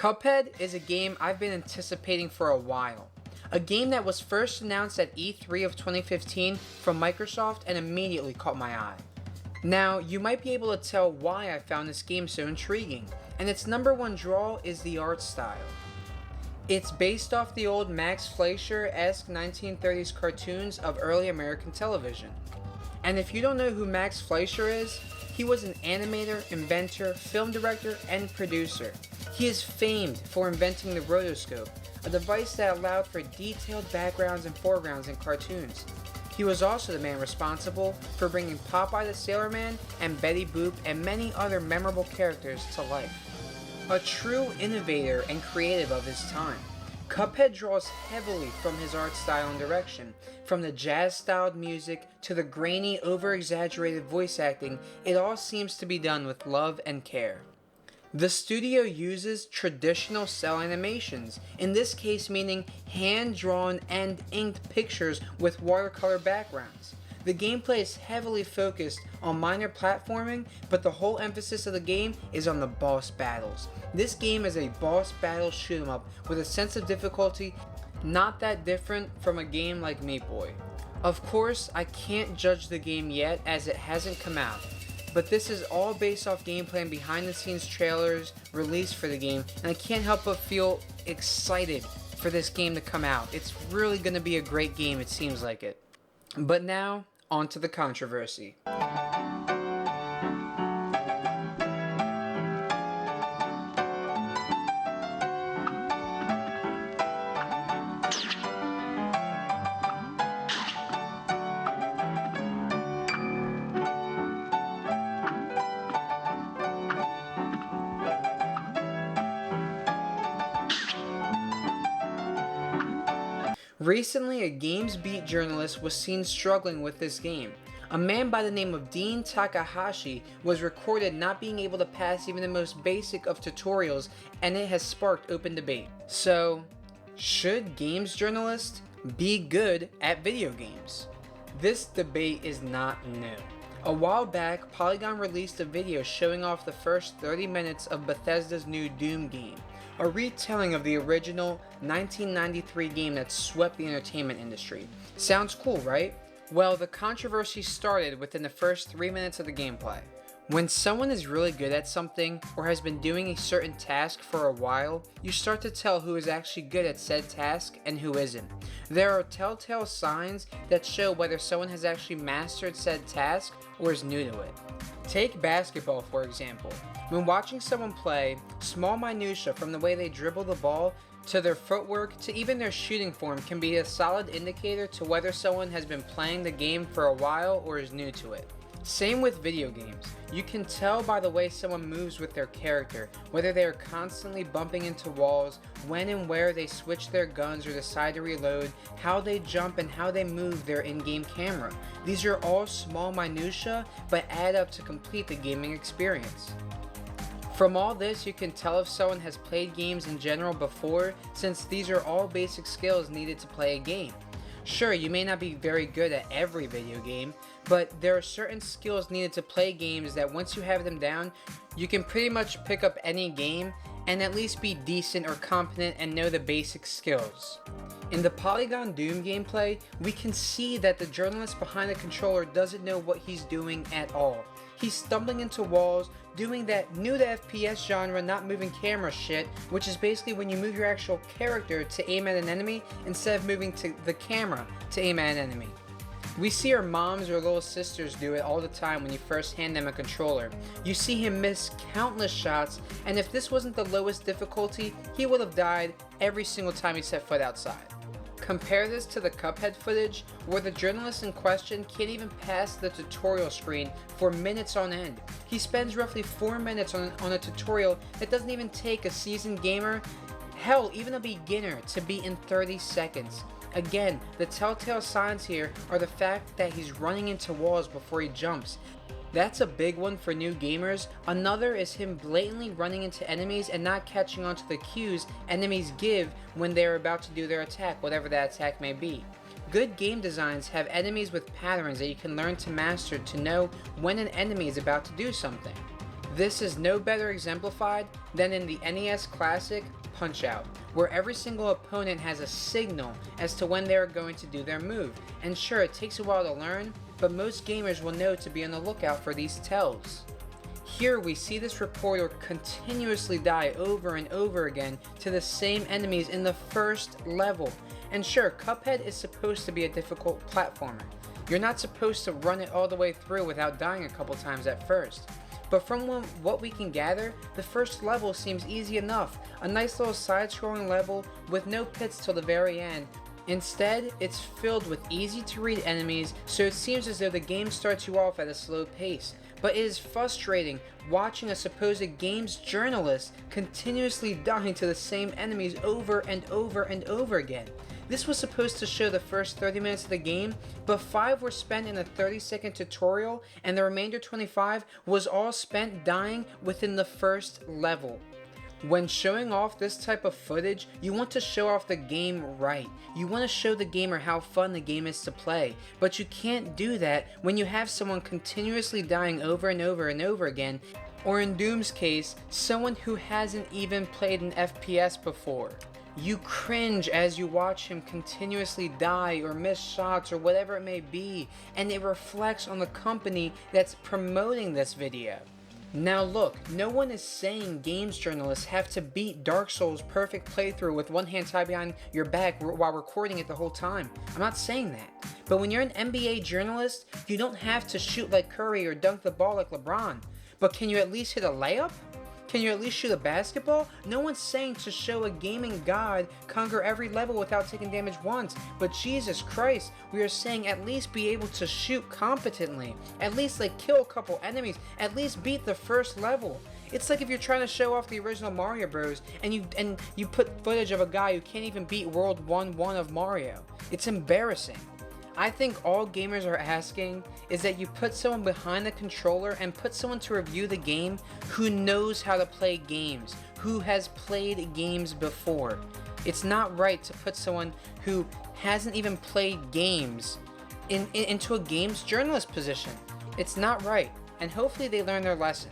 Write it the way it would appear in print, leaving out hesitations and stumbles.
Cuphead is a game I've been anticipating for a while. A game that was first announced at E3 of 2015 from Microsoft and immediately caught my eye. Now, you might be able to tell why I found this game so intriguing, and its number one draw is the art style. It's based off the old Max Fleischer-esque 1930s cartoons of early American television. And if you don't know who Max Fleischer is, he was an animator, inventor, film director, and producer. He is famed for inventing the rotoscope, a device that allowed for detailed backgrounds and foregrounds in cartoons. He was also the man responsible for bringing Popeye the Sailor Man and Betty Boop and many other memorable characters to life. A true innovator and creative of his time, Cuphead draws heavily from his art style and direction. From the jazz-styled music to the grainy, over-exaggerated voice acting, it all seems to be done with love and care. The studio uses traditional cel animations, in this case meaning hand-drawn and inked pictures with watercolor backgrounds. The gameplay is heavily focused on minor platforming, but the whole emphasis of the game is on the boss battles. This game is a boss battle shoot 'em up with a sense of difficulty not that different from a game like Meat Boy. Of course, I can't judge the game yet as it hasn't come out, but this is all based off gameplay and behind the scenes trailers released for the game, and I can't help but feel excited for this game to come out. It's really going to be a great game, it seems like it. But now, on to the controversy. Recently, a GamesBeat journalist was seen struggling with this game. A man by the name of Dean Takahashi was recorded not being able to pass even the most basic of tutorials, and it has sparked open debate. So, should games journalists be good at video games? This debate is not new. A while back, Polygon released a video showing off the first 30 minutes of Bethesda's new Doom game, a retelling of the original 1993 game that swept the entertainment industry. Sounds cool, right? Well, the controversy started within the first 3 minutes of the gameplay. When someone is really good at something or has been doing a certain task for a while, you start to tell who is actually good at said task and who isn't. There are telltale signs that show whether someone has actually mastered said task or is new to it. Take basketball for example. When watching someone play, small minutia from the way they dribble the ball to their footwork to even their shooting form can be a solid indicator to whether someone has been playing the game for a while or is new to it. Same with video games. You can tell by the way someone moves with their character, whether they are constantly bumping into walls, when and where they switch their guns or decide to reload, how they jump and how they move their in-game camera. These are all small minutia, but add up to complete the gaming experience. From all this, you can tell if someone has played games in general before, since these are all basic skills needed to play a game. Sure, you may not be very good at every video game, but there are certain skills needed to play games that once you have them down, you can pretty much pick up any game and at least be decent or competent and know the basic skills. In the Polygon Doom gameplay, we can see that the journalist behind the controller doesn't know what he's doing at all. He's stumbling into walls, doing that new to FPS genre not moving camera shit, which is basically when you move your actual character to aim at an enemy instead of moving to the camera to aim at an enemy. We see our moms or little sisters do it all the time when you first hand them a controller. You see him miss countless shots, and if this wasn't the lowest difficulty, he would have died every single time he set foot outside. Compare this to the Cuphead footage, where the journalist in question can't even pass the tutorial screen for minutes on end. He spends roughly 4 minutes on a tutorial that doesn't even take a seasoned gamer, hell, even a beginner, to beat in 30 seconds. Again, the telltale signs here are the fact that he's running into walls before he jumps. That's a big one for new gamers. Another is him blatantly running into enemies and not catching on to the cues enemies give when they're about to do their attack, whatever that attack may be. Good game designs have enemies with patterns that you can learn to master to know when an enemy is about to do something. This is no better exemplified than in the NES Classic Punch-Out!, where every single opponent has a signal as to when they are going to do their move. And sure, it takes a while to learn, but most gamers will know to be on the lookout for these tells. Here we see this reporter continuously die over and over again to the same enemies in the first level. And sure, Cuphead is supposed to be a difficult platformer. You're not supposed to run it all the way through without dying a couple times at first. But from what we can gather, the first level seems easy enough, a nice little side-scrolling level with no pits till the very end. Instead, it's filled with easy to read enemies, so it seems as though the game starts you off at a slow pace. But it is frustrating watching a supposed games journalist continuously dying to the same enemies over and over and over again. This was supposed to show the first 30 minutes of the game, but 5 were spent in a 30-second tutorial, and the remainder 25 was all spent dying within the first level. When showing off this type of footage, you want to show off the game right. You want to show the gamer how fun the game is to play, but you can't do that when you have someone continuously dying over and over and over again, or in Doom's case, someone who hasn't even played an FPS before. You cringe as you watch him continuously die or miss shots or whatever it may be, and it reflects on the company that's promoting this video. Now look, no one is saying games journalists have to beat Dark Souls' perfect playthrough with one hand tied behind your back while recording it the whole time. I'm not saying that. But when you're an NBA journalist, you don't have to shoot like Curry or dunk the ball like LeBron. But can you at least hit a layup? Can you at least shoot a basketball? No one's saying to show a gaming god conquer every level without taking damage once, but Jesus Christ, we are saying at least be able to shoot competently, at least like kill a couple enemies, at least beat the first level. It's like if you're trying to show off the original Mario Bros. and you put footage of a guy who can't even beat World 1-1 of Mario. It's embarrassing. I think all gamers are asking is that you put someone behind the controller and put someone to review the game who knows how to play games, who has played games before. It's not right to put someone who hasn't even played games into a games journalist position. It's not right, and hopefully they learn their lesson.